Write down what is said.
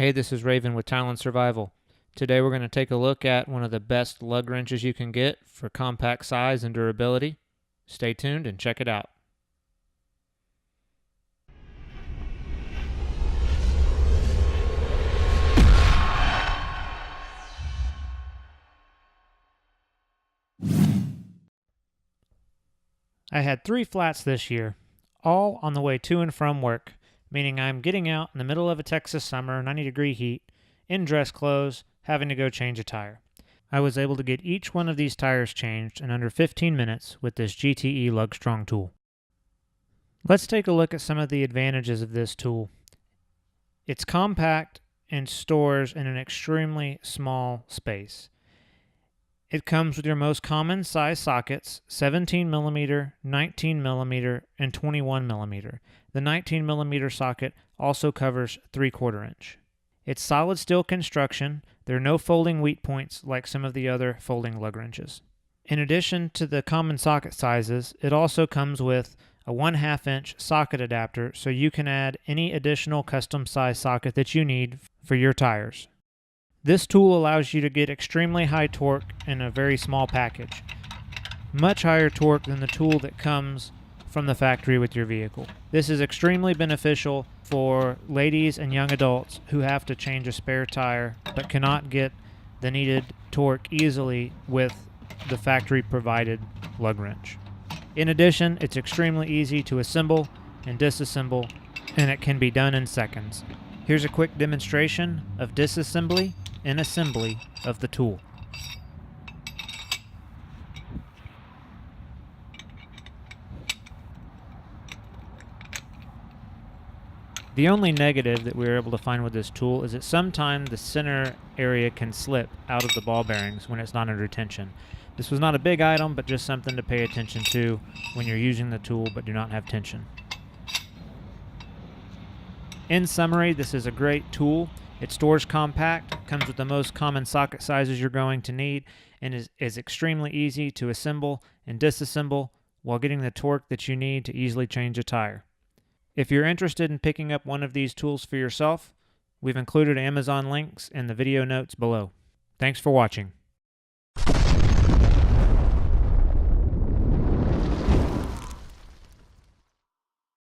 Hey, this is Raven with Talon Survival. Today we're going to take a look at one of the best lug wrenches you can get for compact size and durability. Stay tuned and check it out. I had 3 flats this year, all on the way to and from work, meaning I'm getting out in the middle of a Texas summer, 90-degree heat, in dress clothes, having to go change a tire. I was able to get each one of these tires changed in under 15 minutes with this GTE LugStrong tool. Let's take a look at some of the advantages of this tool. It's compact and stores in an extremely small space. It comes with your most common size sockets, 17mm, 19mm, and 21mm. The 19mm socket also covers 3/4 inch. It's solid steel construction. There are no folding weak points like some of the other folding lug wrenches. In addition to the common socket sizes, it also comes with a 1/2 inch socket adapter, so you can add any additional custom size socket that you need for your tires. This tool allows you to get extremely high torque in a very small package. Much higher torque than the tool that comes from the factory with your vehicle. This is extremely beneficial for ladies and young adults who have to change a spare tire but cannot get the needed torque easily with the factory provided lug wrench. In addition, it's extremely easy to assemble and disassemble, and it can be done in seconds. Here's a quick demonstration of disassembly and assembly of the tool. The only negative that we were able to find with this tool is that sometimes the center area can slip out of the ball bearings when it's not under tension. This was not a big item, but just something to pay attention to when you're using the tool but do not have tension. In summary, this is a great tool. It stores compact, comes with the most common socket sizes you're going to need, and is extremely easy to assemble and disassemble while getting the torque that you need to easily change a tire. If you're interested in picking up one of these tools for yourself, we've included Amazon links in the video notes below. Thanks for watching.